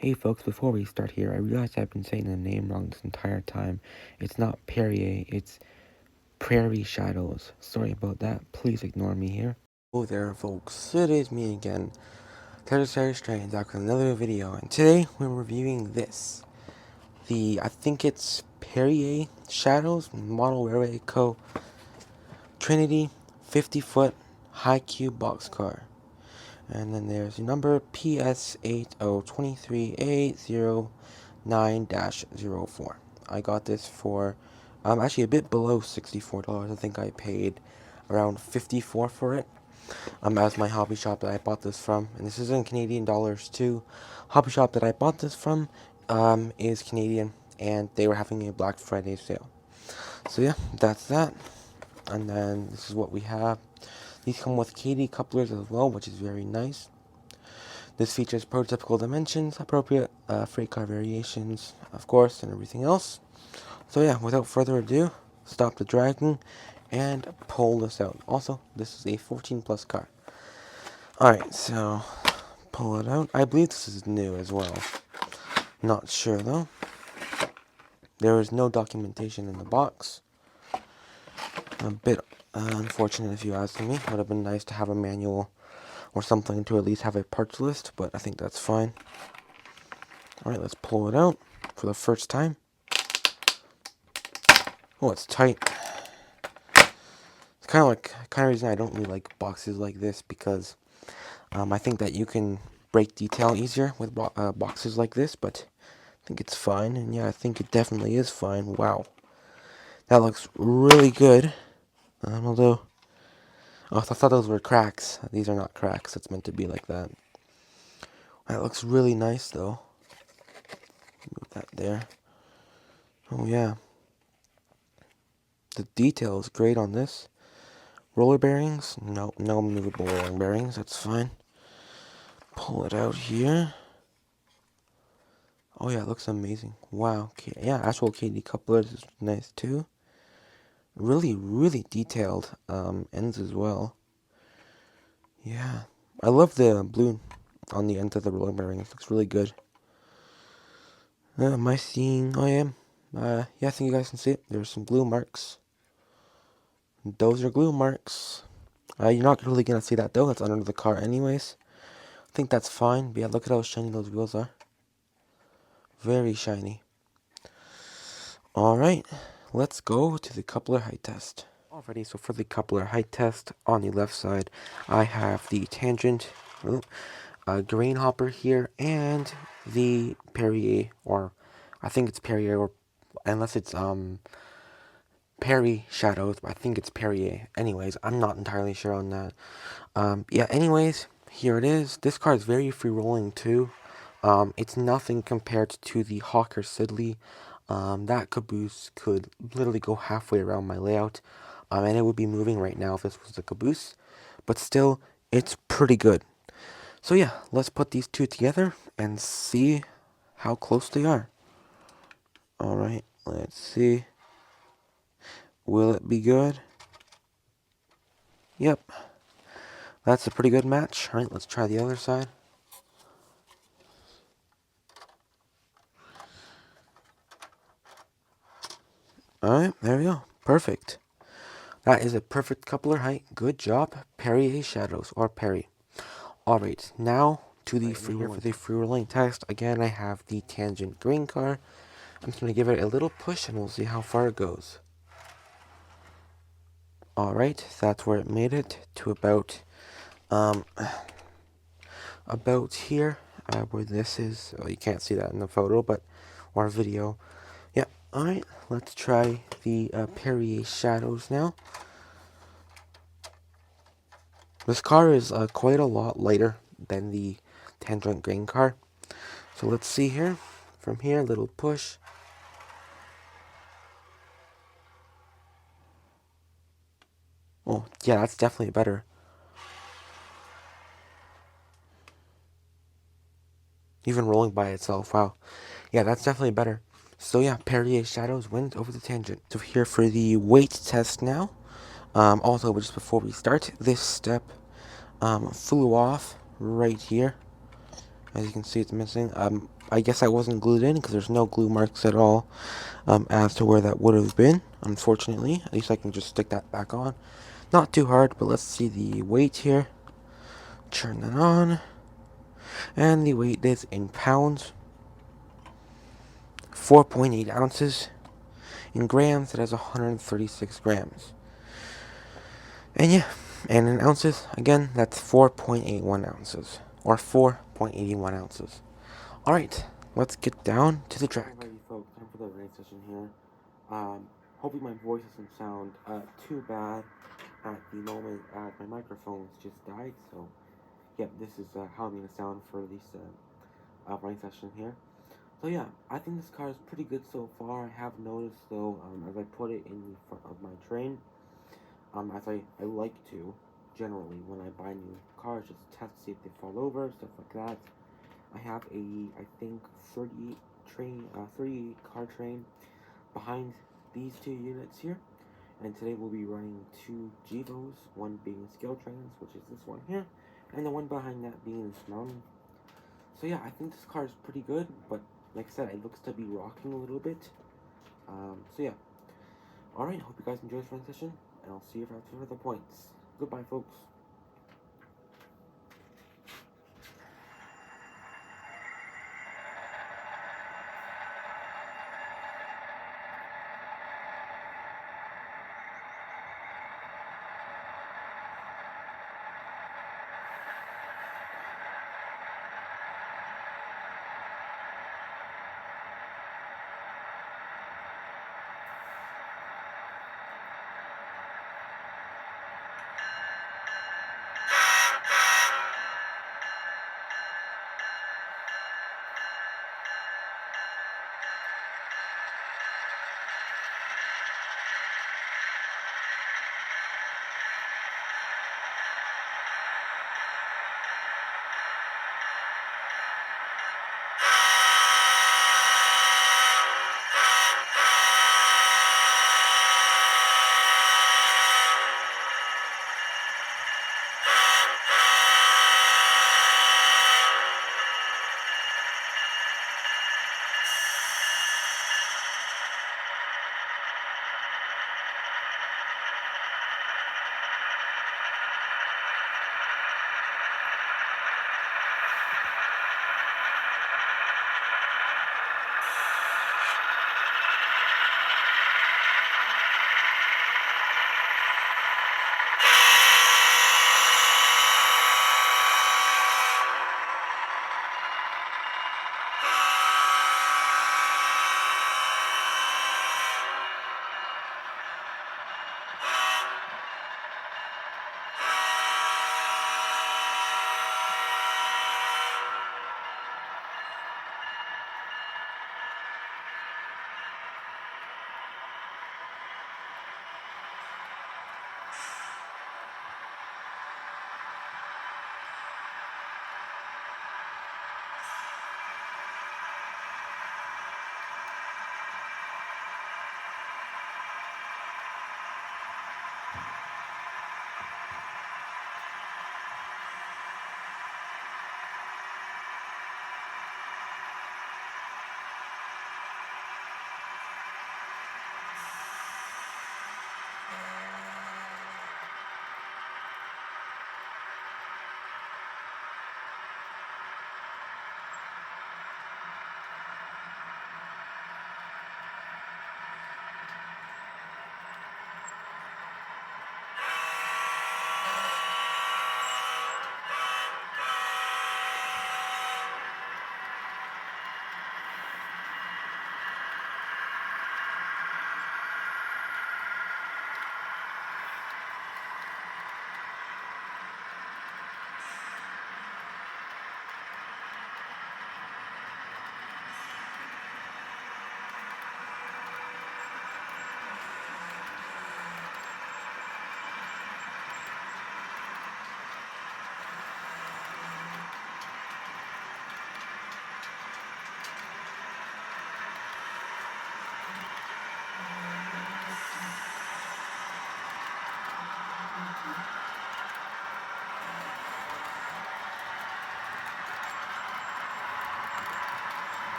Hey folks, before we start here, I realize I've been saying the name wrong this entire time. It's not Perrier, it's Prairie Shadows. Sorry about that, please ignore me here. Oh there folks, it is me again, Territory Strange, back with another video, and today we're reviewing this. I think it's Perrier Shadows Model Railway Co. Trinity 50-foot high cube boxcar. And then there's the number PS8023809-04. I got this for actually a bit below $64. I think I paid around $54 for it. As my hobby shop that I bought this from, and this is in Canadian dollars too. Hobby shop that I bought this from is Canadian, and they were having a Black Friday sale. So yeah, that's that. And then this is what we have. These come with KD couplers as well, which is very nice. This features prototypical dimensions, appropriate freight car variations, of course, and everything else. So yeah, without further ado, stop the dragging and pull this out. Also, this is a 14 plus car. Alright, so pull it out. I believe this is new as well. Not sure though. There is no documentation in the box. A bit unfortunate if you ask me. Would have been nice to have a manual or something to at least have a parts list, but I think that's fine. Alright, let's pull it out for the first time. Oh, it's tight. It's kind of reason I don't really like boxes like this, because I think that you can break detail easier with boxes like this, but I think it's fine. And yeah, I think it definitely is fine. Wow. That looks really good. Although, oh, I thought those were cracks. These are not cracks. It's meant to be like that. That looks really nice, though. Move that there. Oh, yeah. The detail is great on this. Roller bearings? No movable roller bearings. That's fine. Pull it out here. Oh, yeah, it looks amazing. Wow. Okay. Yeah, actual KD couplers is nice, too. Really detailed ends as well. Yeah. I love the blue on the end of the roller bearings. It looks really good. Am I seeing? I am. Yeah, I think you guys can see it. There's some blue marks. Those are glue marks. You're not really gonna see that though. That's under the car anyways. I think that's fine. But yeah, look at how shiny those wheels are. Very shiny. Alright, let's go to the coupler height test. Alrighty, so for the coupler height test, on the left side, I have the tangent grain hopper here, and the Perrier, or I think it's Perrier, or unless it's Perry Shadows, but I think it's Perrier. Anyways, I'm not entirely sure on that. Yeah, anyways, here it is. This car is very free rolling too. It's nothing compared to the Hawker Siddeley. That caboose could literally go halfway around my layout, and it would be moving right now if this was the caboose. But still, it's pretty good. So yeah, let's put these two together and see how close they are. Alright, let's see. Will it be good? Yep. That's a pretty good match. Alright, let's try the other side. Alright, there we go. Perfect. That is a perfect coupler height. Good job, Perrier Shadows, or Perry. Alright, now to the for the free rolling test. Again, I have the tangent green car. I'm just going to give it a little push and we'll see how far it goes. Alright, that's where it made it to about here, where this is. Oh, you can't see that in the photo, but or video. Yeah, alright, let's try the Perrier Shadows now. This car is quite a lot lighter than the tangent grain car. So let's see here. From here, little push. Oh, yeah, that's definitely better. Even rolling by itself, wow. Yeah, that's definitely better. So yeah, Perrier Shadows wins over the tangent. So here for the weight test now. Also, just before we start, this step flew off right here. As you can see, it's missing. I guess I wasn't glued in because there's no glue marks at all as to where that would have been, unfortunately. At least I can just stick that back on. Not too hard, but let's see the weight here. Turn that on. And the weight is in pounds. 4.8 ounces. In grams, it has 136 grams. And yeah, and in ounces, again, that's 4.81 ounces. Or 4.81 ounces. Alright, let's get down to the track. Alrighty folks, time for the race session here. Hopefully my voice doesn't sound too bad at the moment as my microphone's just died, so yeah, this is how I'm going to sound for this running session here. So yeah, I think this car is pretty good so far. I have noticed though, as I put it in the front of my train, as I like to, generally, when I buy new cars, just test to see if they fall over, stuff like that. I have I think, 30 car train behind these two units here. And today we'll be running two Gevos, one being scale trains, which is this one here, and the one behind that being this mountain. So yeah, I think this car is pretty good, but like I said, it looks to be rocking a little bit. So yeah. Alright, hope you guys enjoyed this running session, and I'll see you after further points. Goodbye, folks.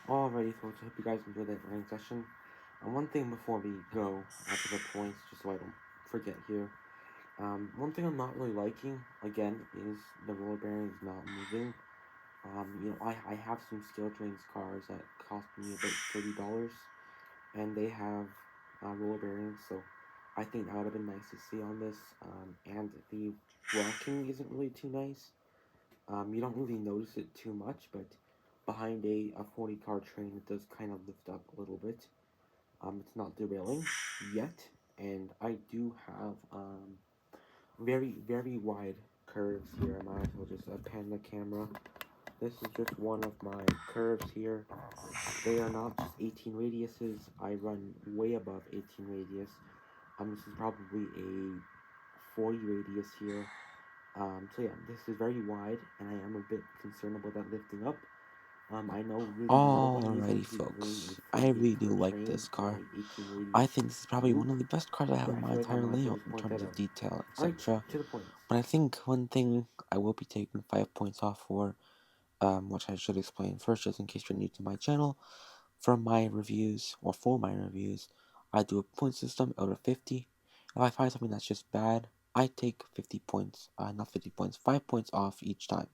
Alrighty, folks, I hope you guys enjoyed that running session. And one thing before we go to the points, just so I don't forget here. One thing I'm not really liking, again, is the roller bearings not moving. I have some skill trains cars that cost me about $30, and they have roller bearings, so I think that would have been nice to see on this. And the rocking isn't really too nice. You don't really notice it too much, but behind a 40 car train, it does kind of lift up a little bit. It's not derailing yet, and I do have very, very wide curves here. I might as well just pan the camera. This is just one of my curves here. They are not just 18 radiuses. I run way above 18 radius. This is probably a 40 radius here. So yeah, this is very wide, and I am a bit concerned about that lifting up. I know really nobody is Alrighty, going to be running folks. a I 48 really do car like train this on car. a 18 radius I think this is probably one loop, of the best cars I have but in I my feel like I entire might as well layout just in point terms that of out. detail, Alright, etc. to the points. But I think one thing I will be taking 5 points off for, which I should explain first, just in case you're new to my channel. From my reviews, or for my reviews, I do a point system out of 50. If I find something that's just bad, I take 50 points, not 50 points, 5 points off each time.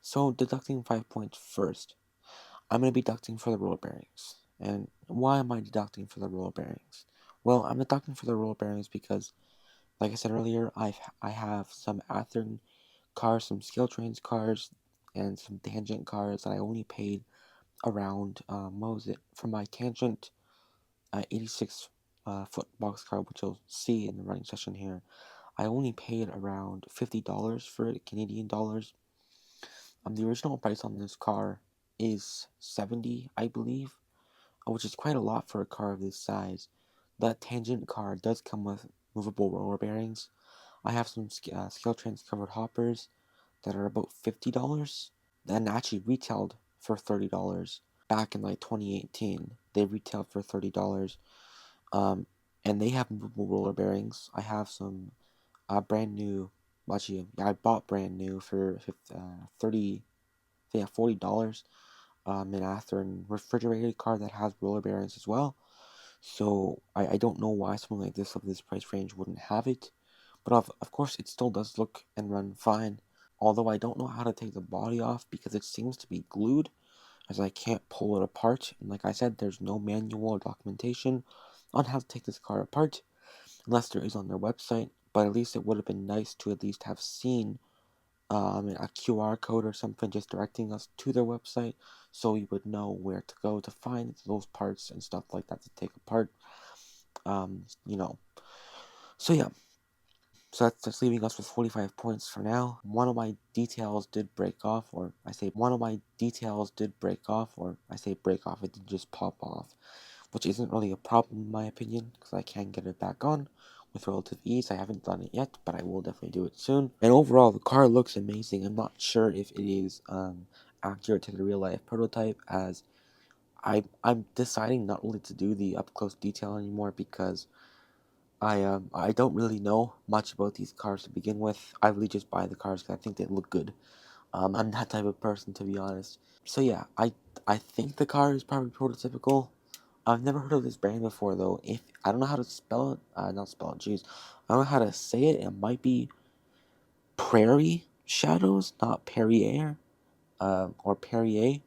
So, deducting 5 points first. I'm going to be deducting for the roller bearings. And why am I deducting for the roller bearings? Well, I'm deducting for the roller bearings because, like I said earlier, I have some Athearn cars, some Skill Trains cars, and some Tangent cars that I only paid around, what was it, for my Tangent 86 foot box car, which you'll see in the running session here. I only paid around $50 for it, Canadian dollars. The original price on this car is 70, I believe, which is quite a lot for a car of this size. That Tangent car does come with movable roller bearings. I have some Scale Trans covered hoppers that are about $50, and actually retailed for $30 back in like 2018. They retailed for $30, and they have movable roller bearings. I have some brand new. Actually, I bought brand new for 30, yeah, $40. An Athearn refrigerated car that has roller bearings as well. So I don't know why something like this of this price range wouldn't have it. But of course, it still does look and run fine. Although I don't know how to take the body off because it seems to be glued, as I can't pull it apart. And like I said, there's no manual or documentation on how to take this car apart, unless there is on their website. But at least it would have been nice to at least have seen a QR code or something just directing us to their website, so we would know where to go to find those parts and stuff like that to take apart. You know. So yeah. So that's leaving us with 45 points for now. One of my details did break off, or I say break off, it did just pop off, which isn't really a problem in my opinion, because I can get it back on with relative ease. I haven't done it yet, but I will definitely do it soon. And overall, the car looks amazing. I'm not sure if it is accurate to the real life prototype, as I'm deciding not really to do the up close detail anymore because I don't really know much about these cars to begin with. I really just buy the cars because I think they look good. I'm that type of person, to be honest. So yeah, I think the car is probably prototypical. I've never heard of this brand before though. If I don't know how to spell it, not spell it. Jeez, I don't know how to say it. It might be Prairie Shadows, not Perrier, or Perrier.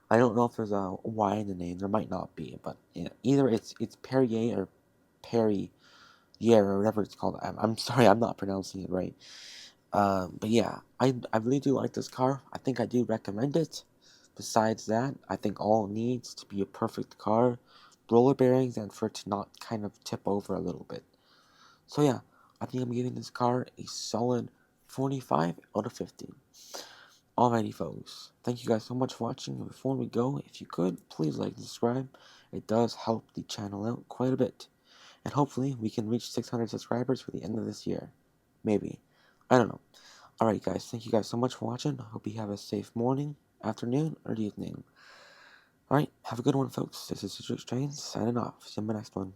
I don't know if there's a Y in the name. There might not be, but yeah, either it's Perrier or Perry. Yeah, or whatever it's called. I'm sorry, I'm not pronouncing it right. But yeah, I really do like this car. I think I do recommend it. Besides that, I think all it needs to be a perfect car, roller bearings, and for it to not kind of tip over a little bit. So yeah, I think I'm giving this car a solid 45 out of 50. Alrighty, folks. Thank you guys so much for watching. And before we go, if you could, please like and subscribe. It does help the channel out quite a bit. And hopefully we can reach 600 subscribers for the end of this year. Maybe. I don't know. Alright guys, thank you guys so much for watching. I hope you have a safe morning, afternoon, or evening. Alright, have a good one folks. This is Citrix Trains signing off. See you in my next one.